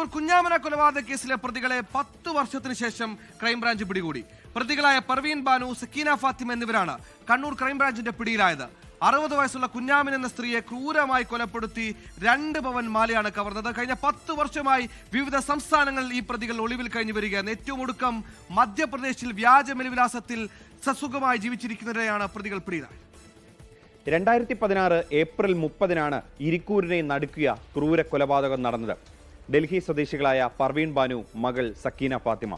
ഇരിക്കൂർ കുഞ്ഞാമന കൊലപാതക കേസിലെ പ്രതികളെ 10 വർഷത്തിനു ശേഷം ക്രൈംബ്രാഞ്ച് പിടികൂടി. പ്രതികളായ പർവീൻ ബാനു, സക്കീന ഫാത്തിമ എന്നിവരാണ് കണ്ണൂർ ക്രൈംബ്രാഞ്ചിന്റെ പിടിയിലായത്. 60 വയസ്സുള്ള കുഞ്ഞാമിൻ എന്ന സ്ത്രീയെ ക്രൂരമായി കൊലപ്പെടുത്തി 2 പവൻ മാലയാണ് കവർന്നത്. കഴിഞ്ഞ 10 വർഷമായി വിവിധ സംസ്ഥാനങ്ങളിൽ ഈ പ്രതികൾ ഒളിവിൽ കഴിഞ്ഞു വരികയാണ്. ഏറ്റവും ഒടുക്കം മധ്യപ്രദേശിൽ വ്യാജ മേൽവിലാസത്തിൽ സസുഖമായി ജീവിച്ചിരിക്കുന്നവരെയാണ് പ്രതികൾ പിടിയിലായത്. 2016 ഏപ്രിൽ 30-നാണ് ഇരിക്കൂരിനെ നടുക്കിയ ക്രൂര കൊലപാതകം നടന്നത്. ഡൽഹി സ്വദേശികളായ പർവീൻ ബാനു, മകൾ സക്കീന ഫാത്തിമ.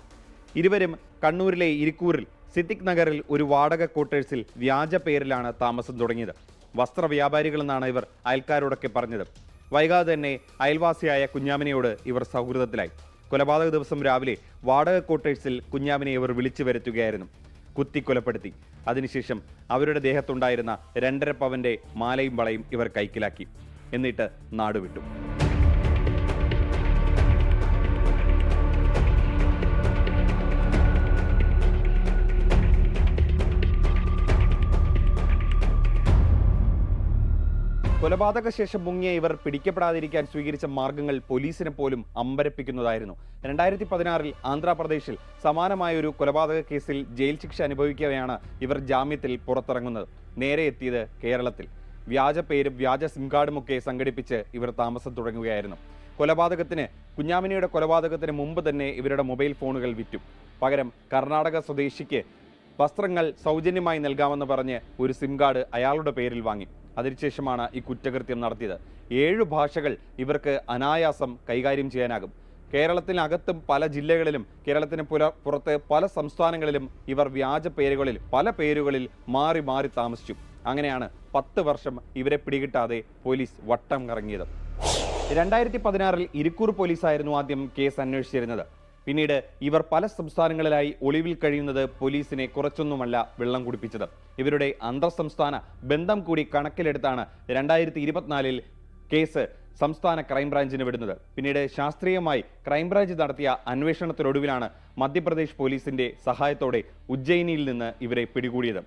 ഇരുവരും കണ്ണൂരിലെ ഇരിക്കൂരിൽ സിദ്ദിഖ് നഗറിൽ ഒരു വാടക ക്വാർട്ടേഴ്സിൽ വ്യാജ പേരിലാണ് താമസം തുടങ്ങിയത്. വസ്ത്രവ്യാപാരികളെന്നാണ് ഇവർ അയൽക്കാരോടൊക്കെ പറഞ്ഞത്. വൈകാതെ തന്നെ അയൽവാസിയായ കുഞ്ഞാമിനെയോട് ഇവർ സൗഹൃദത്തിലായി. കൊലപാതക ദിവസം രാവിലെ വാടക ക്വാർട്ടേഴ്സിൽ കുഞ്ഞാമിനെ ഇവർ വിളിച്ചു വരുത്തുകയായിരുന്നു. കുത്തിക്കൊലപ്പെടുത്തി. അതിനുശേഷം അവരുടെ ദേഹത്തുണ്ടായിരുന്ന 2.5 പവന്റെ മാലയും വളയും ഇവർ കൈക്കലാക്കി. എന്നിട്ട് നാടുവിട്ടു. കൊലപാതക ശേഷം മുങ്ങിയ ഇവർ പിടിക്കപ്പെടാതിരിക്കാൻ സ്വീകരിച്ച മാർഗങ്ങൾ പോലീസിനെ പോലും അമ്പരപ്പിക്കുന്നതായിരുന്നു. 2016-ൽ ആന്ധ്രാപ്രദേശിൽ സമാനമായ ഒരു കൊലപാതക കേസിൽ ജയിൽ ശിക്ഷ അനുഭവിക്കവെയാണ് ഇവർ ജാമ്യത്തിൽ പുറത്തിറങ്ങുന്നത്. നേരെ എത്തിയത് കേരളത്തിൽ. വ്യാജ പേരും വ്യാജ സിം കാർഡുമൊക്കെ സംഘടിപ്പിച്ച് ഇവർ താമസം തുടങ്ങുകയായിരുന്നു. കുഞ്ഞാമിനിയുടെ കൊലപാതകത്തിന് മുമ്പ് തന്നെ ഇവരുടെ മൊബൈൽ ഫോണുകൾ വിറ്റു. പകരം കർണാടക സ്വദേശിക്ക് വസ്ത്രങ്ങൾ സൗജന്യമായി നൽകാമെന്ന് പറഞ്ഞ് ഒരു സിം കാർഡ് അയാളുടെ പേരിൽ വാങ്ങി. അതിനുശേഷമാണ് ഈ കുറ്റകൃത്യം നടത്തിയത്. 7 ഭാഷകൾ ഇവർക്ക് അനായാസം കൈകാര്യം ചെയ്യാനാകും. കേരളത്തിനകത്തും പല ജില്ലകളിലും കേരളത്തിന് പുറത്ത് പല സംസ്ഥാനങ്ങളിലും ഇവർ വ്യാജ പേരുകളിൽ പല പേരുകളിൽ മാറി മാറി താമസിച്ചു. അങ്ങനെയാണ് 10 വർഷം ഇവരെ പിടികിട്ടാതെ പോലീസ് വട്ടം കറങ്ങിയത്. 2016-ൽ ഇരിക്കൂർ പോലീസായിരുന്നു ആദ്യം കേസ് അന്വേഷിച്ചിരുന്നത്. പിന്നീട് ഇവർ പല സംസ്ഥാനങ്ങളിലായി ഒളിവിൽ കഴിയുന്നത് പോലീസിനെ കുറച്ചൊന്നുമല്ല വെള്ളം കുടിപ്പിച്ചത്. ഇവരുടെ അന്തർ സംസ്ഥാന ബന്ധം കൂടി കണക്കിലെടുത്താണ് 2024-ൽ കേസ് സംസ്ഥാന ക്രൈംബ്രാഞ്ചിന് വിടുന്നത്. പിന്നീട് ശാസ്ത്രീയമായി ക്രൈംബ്രാഞ്ച് നടത്തിയ അന്വേഷണത്തിനൊടുവിലാണ് മധ്യപ്രദേശ് പോലീസിന്റെ സഹായത്തോടെ ഉജ്ജയിനിയിൽ നിന്ന് ഇവരെ പിടികൂടിയത്.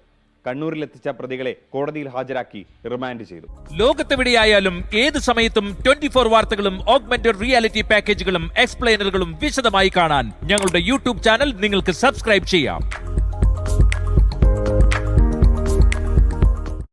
കണ്ണൂരിലെത്തിച്ച പ്രതികളെ കോടതിയിൽ ഹാജരാക്കി റിമാൻഡ് ചെയ്തു. ലോകത്തെവിടെയായാലും ഏത് സമയത്തും 24 വാർത്തകളും ഓഗ്മെന്റഡ് റിയാലിറ്റി പാക്കേജുകളും എക്സ്പ്ലെയിനറുകളും വിശദമായി കാണാൻ ഞങ്ങളുടെ യൂട്യൂബ് ചാനൽ നിങ്ങൾക്ക് സബ്സ്ക്രൈബ് ചെയ്യാം.